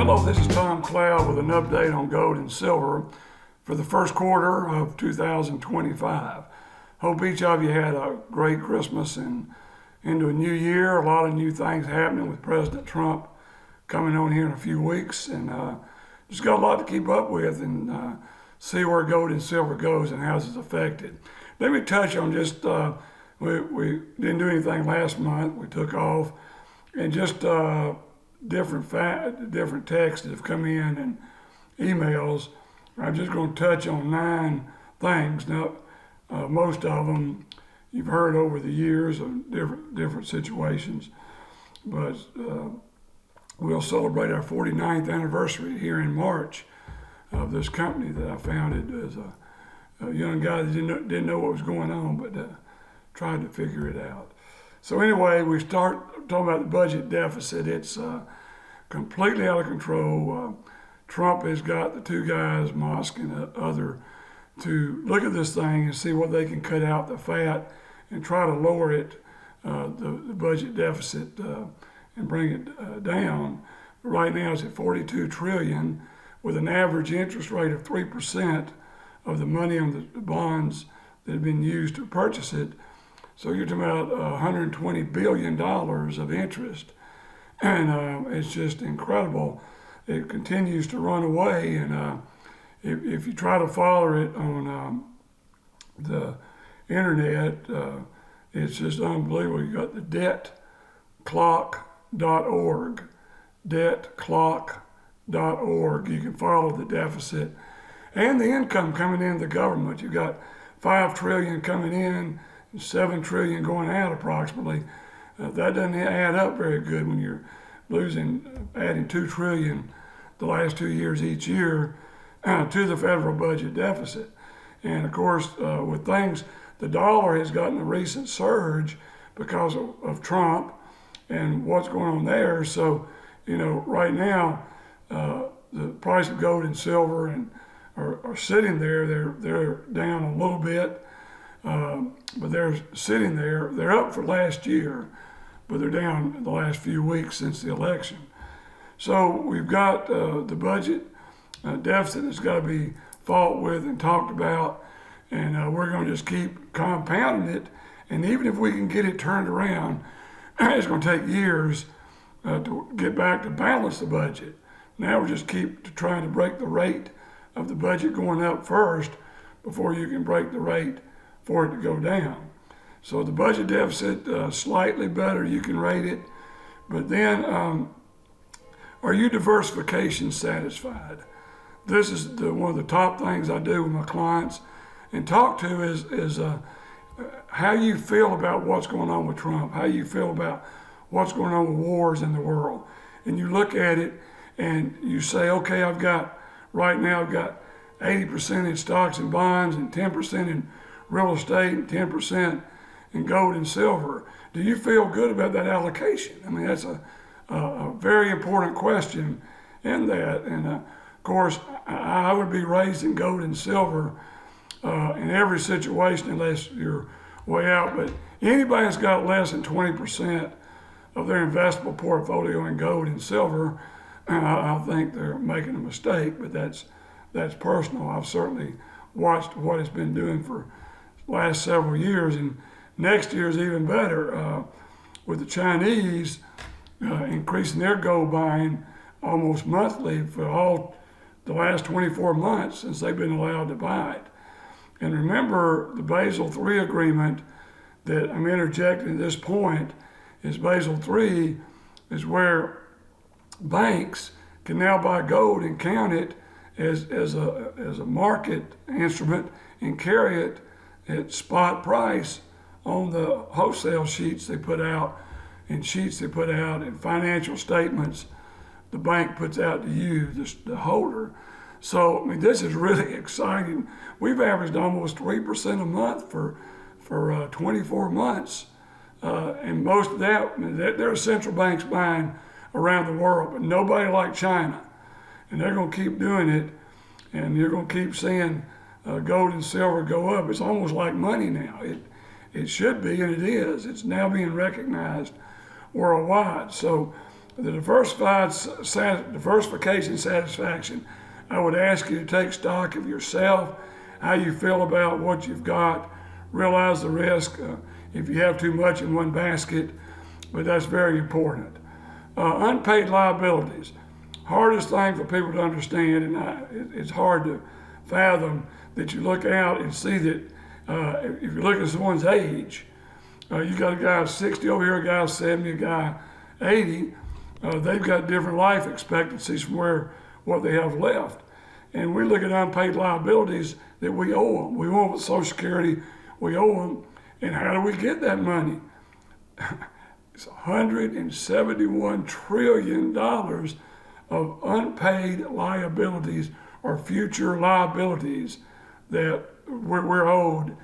Hello, this is Tom Cloud with an update on gold and silver for the first quarter of 2025. Hope each of you had a great Christmas and into a new year. A lot of new things happening with President Trump coming on here in a few weeks, and just got a lot to keep up with and see where gold and silver goes and how it's affected. Let me touch on just, we didn't do anything last month. We took off, and just different texts that have come in and emails. I'm just going to touch on 9 things. Now, most of them you've heard over the years of different situations, but we'll celebrate our 49th anniversary here in March of this company that I founded as a young guy that didn't know what was going on, but tried to figure it out. So anyway, we start talking about the budget deficit. It's completely out of control. Trump has got the two guys, Musk and the other, to look at this thing and see what they can cut out the fat and try to lower it, the budget deficit, and bring it down. Right now it's at 42 trillion with an average interest rate of 3% of the money on the bonds that have been used to purchase it. So you're talking about $120 billion of interest. And it's just incredible. It continues to run away. And if you try to follow it on the internet, it's just unbelievable. You got the debtclock.org, debtclock.org. You can follow the deficit and the income coming in the government. You've got 5 trillion coming in, 7 trillion going out approximately. That doesn't add up very good when you're adding 2 trillion the last 2 years each year to the federal budget deficit. And of course, with things, the dollar has gotten a recent surge because of Trump and what's going on there. So, right now, the price of gold and silver are sitting there. They're down a little bit. But they're sitting there. They're up for last year, but they're down the last few weeks since the election. So we've got the budget deficit that's got to be fought with and talked about, and we're going to just keep compounding it. And even if we can get it turned around, it's going to take years to get back to balance the budget. Now we just keep trying to break the rate of the budget going up first before you can break the rate for it to go down. So the budget deficit, slightly better, you can rate it. But then, are you diversification satisfied? This is one of the top things I do with my clients and talk to is how you feel about what's going on with Trump, how you feel about what's going on with wars in the world. And you look at it and you say, okay, right now I've got 80% in stocks and bonds and 10% in real estate and 10% in gold and silver. Do you feel good about that allocation? I mean, that's a very important question in that. And of course, I would be raising gold and silver in every situation unless you're way out. But anybody that's got less than 20% of their investable portfolio in gold and silver, I think they're making a mistake, but that's personal. I've certainly watched what it's been doing for last several years, and next year is even better with the Chinese increasing their gold buying almost monthly for all the last 24 months since they've been allowed to buy it. And remember, the Basel III agreement that I'm interjecting at this point is Basel III is where banks can now buy gold and count it as a market instrument and carry it at spot price on the wholesale sheets they put out and financial statements the bank puts out to you, the holder. So, I mean, this is really exciting. We've averaged almost 3% a month for 24 months. And most of that, there are central banks buying around the world, but nobody like China. And they're going to keep doing it, and you're going to keep seeing gold and silver go up. It's almost like money now. It should be, and it is. It's now being recognized worldwide. So the diversification satisfaction, I would ask you to take stock of yourself, how you feel about what you've got, realize the risk if you have too much in one basket, but that's very important. Unpaid liabilities, hardest thing for people to understand, and it's hard to fathom that you look out and see that if you look at someone's age, you got a guy 60 over here, a guy 70, a guy 80, they've got different life expectancies from what they have left. And we look at unpaid liabilities that we owe them. We owe them with Social Security, we owe them, and how do we get that money? It's $171 trillion of unpaid liabilities or future liabilities that we're owed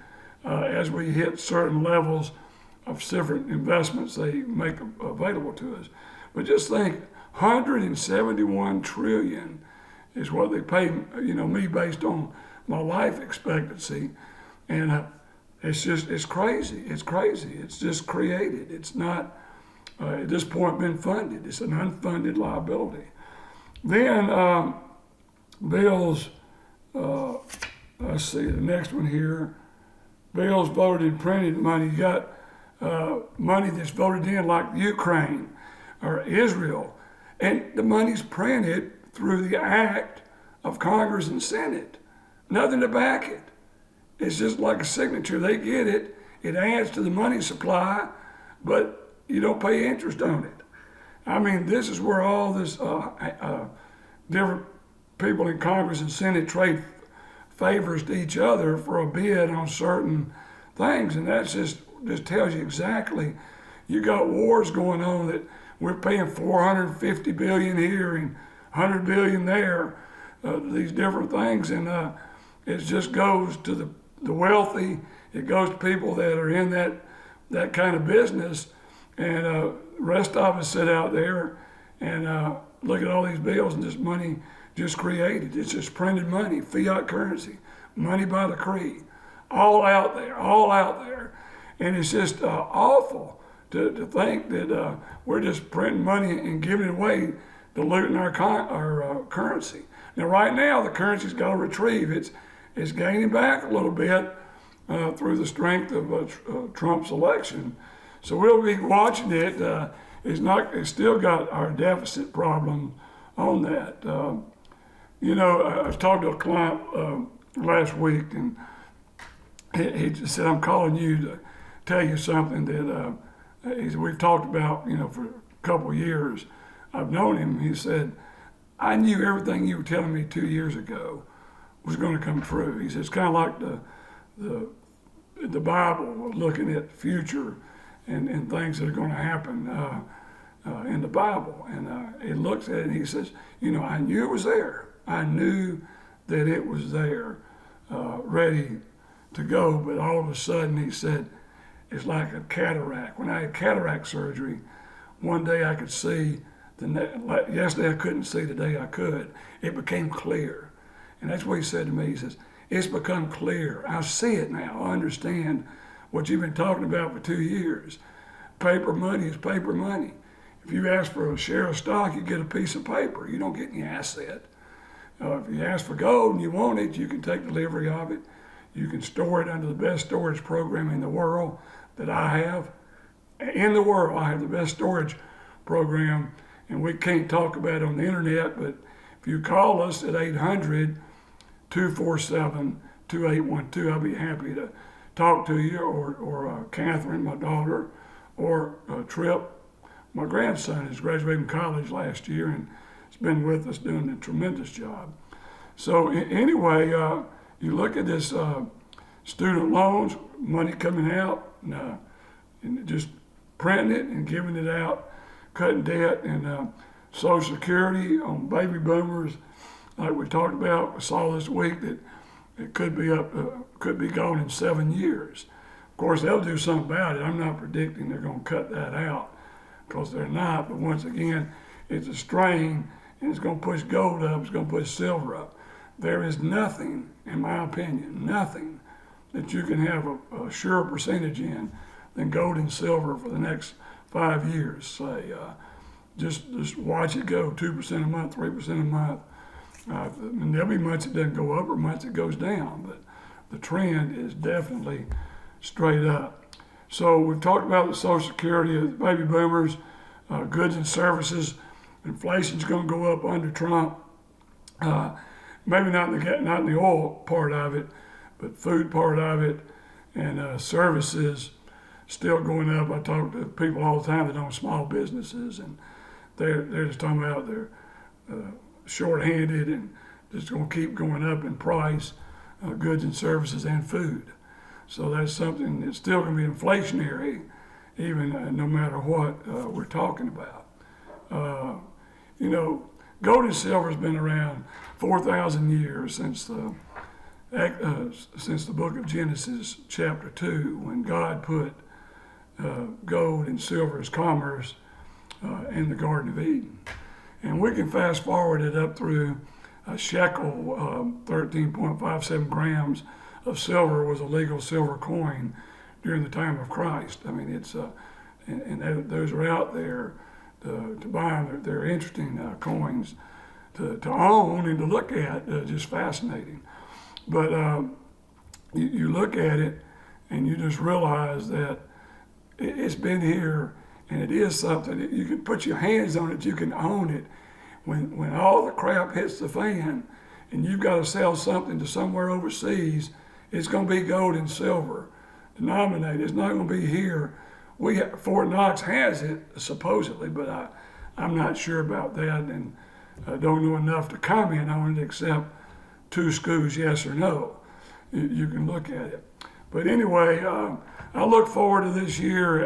as we hit certain levels of different investments they make available to us. But just think, 171 trillion is what they pay, me based on my life expectancy, and it's crazy. It's crazy. It's just created. It's not at this point been funded. It's an unfunded liability. Then bills. Let's see the next one here. Bills voted in printed money. You got money that's voted in like Ukraine or Israel, and the money's printed through the act of Congress and Senate. Nothing to back it. It's just like a signature. They get it. It adds to the money supply, but you don't pay interest on it. I mean, this is where all this different people in Congress and Senate trade favors to each other for a bid on certain things, and that's just tells you exactly. You got wars going on that we're paying $450 billion here and $100 billion there, these different things, and it just goes to the wealthy. It goes to people that are in that kind of business, and the rest of us sit out there and look at all these bills and this money just created. It's just printed money, fiat currency, money by decree, all out there. And it's just awful to think that we're just printing money and giving it away, diluting our currency. Now, right now, the currency's got to retrieve. It's gaining back a little bit through the strength of Trump's election. So we'll be watching it. It's still got our deficit problem on that. I was talking to a client last week, and he just said, "I'm calling you to tell you something that we've talked about, for a couple of years. I've known him." He said, "I knew everything you were telling me 2 years ago was going to come true." He said, "It's kind of like the Bible, looking at the future and things that are going to happen in the Bible." And he looks at it and he says, "I knew it was there. I knew that it was there, ready to go. But all of a sudden," he said, "it's like a cataract. When I had cataract surgery, one day I could see, yesterday I couldn't see, today I could. It became clear." And that's what he said to me. He says, "It's become clear. I see it now. I understand what you've been talking about for 2 years. Paper money is paper money. If you ask for a share of stock, you get a piece of paper. You don't get any asset. If you ask for gold and you want it, you can take delivery of it. You can store it under the best storage program in the world that I have. In the world, I have the best storage program, and we can't talk about it on the internet, but if you call us at 800-247-2812, I'll be happy to talk to you, or Catherine, my daughter, or Trip, my grandson, is graduating college last year and has been with us doing a tremendous job." So anyway, you look at this student loans, money coming out, and just printing it and giving it out, cutting debt, and Social Security on baby boomers, like we talked about. We saw this week that it could be gone in 7 years. Of course, they'll do something about it. I'm not predicting they're going to cut that out, because they're not. But once again, it's a strain, and it's going to push gold up. It's going to push silver up. There is nothing, in my opinion, nothing that you can have a sure percentage in than gold and silver for the next 5 years, say. just watch it go, 2% a month, 3% a month. And there'll be months it doesn't go up or months it goes down, but the trend is definitely straight up. So we've talked about the Social Security, the baby boomers, goods and services. Inflation's going to go up under Trump. Maybe not in the oil part of it, but food part of it, and services still going up. I talk to people all the time that own small businesses, and they're just talking about they're short-handed and just going to keep going up in price, goods and services and food. So that's something that's still going to be inflationary, even no matter what we're talking about. Gold and silver has been around 4,000 years since the book of Genesis, chapter 2, when God put gold and silver as commerce in the Garden of Eden. And we can fast forward it up through a shekel, 13.57 grams of silver was a legal silver coin during the time of Christ. I mean, it's and those are out there to buy them. They're interesting coins to own and to look at, just fascinating. But you look at it and you just realize that it's been here, and it is something that you can put your hands on it, you can own it. When all the crap hits the fan and you've got to sell something to somewhere overseas, it's going to be gold and silver denominated. It's not going to be here. Fort Knox has it, supposedly, but I'm not sure about that, and I don't know enough to comment on it except 2 schools, yes or no. You can look at it. But anyway, I look forward to this year.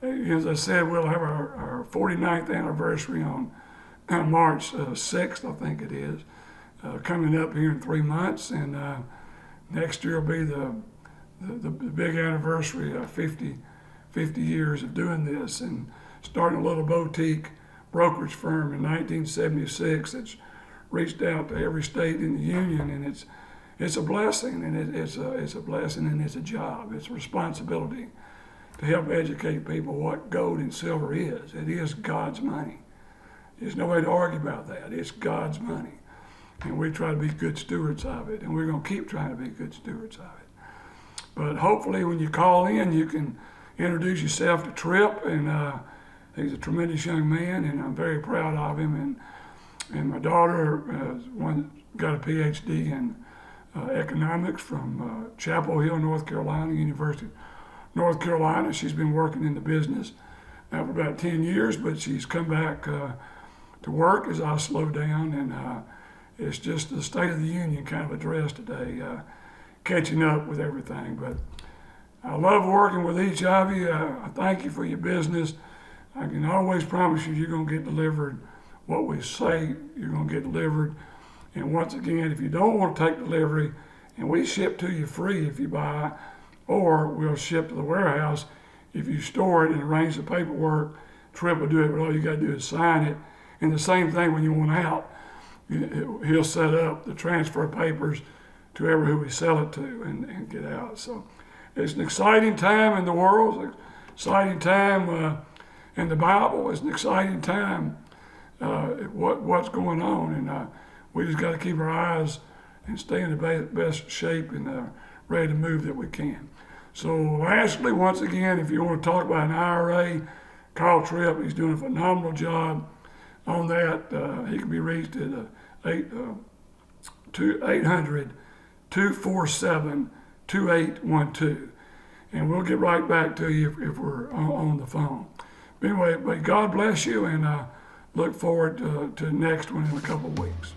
As I said, we'll have our 49th anniversary on March 6th, I think it is, coming up here in 3 months. And next year will be the big anniversary of 50 years of doing this, and starting a little boutique brokerage firm in 1976 that's reached out to every state in the union, and it's a blessing, and it's a blessing, and it's a job. It's a responsibility to help educate people what gold and silver is. It is God's money. There's no way to argue about that. It's God's money, and we try to be good stewards of it, and we're going to keep trying to be good stewards of it. But hopefully when you call in, you can introduce yourself to Tripp, and he's a tremendous young man, and I'm very proud of him. And my daughter got a PhD in economics from Chapel Hill, North Carolina, University of North Carolina. She's been working in the business now for about 10 years, but she's come back to work as I slow down, and it's just the State of the Union kind of address today, catching up with everything. But I love working with each of you. I thank you for your business. I can always promise you're going to get delivered what we say you're going to get delivered. And once again, if you don't want to take delivery, and we ship to you free if you buy, or we'll ship to the warehouse if you store it and arrange the paperwork. Tripp will do it, but all you got to do is sign it. And the same thing when you want out, he'll set up the transfer papers to who we sell it to and get out. So it's an exciting time in the world. It's an exciting time in the Bible. It's an exciting time what's going on, and we just got to keep our eyes and stay in the best shape and ready to move that we can. So lastly, once again, if you want to talk about an IRA, call Tripp. He's doing a phenomenal job on that. He can be reached at 800-247-2812. And we'll get right back to you if we're on the phone. But anyway, God bless you, and look forward to the next one in a couple of weeks.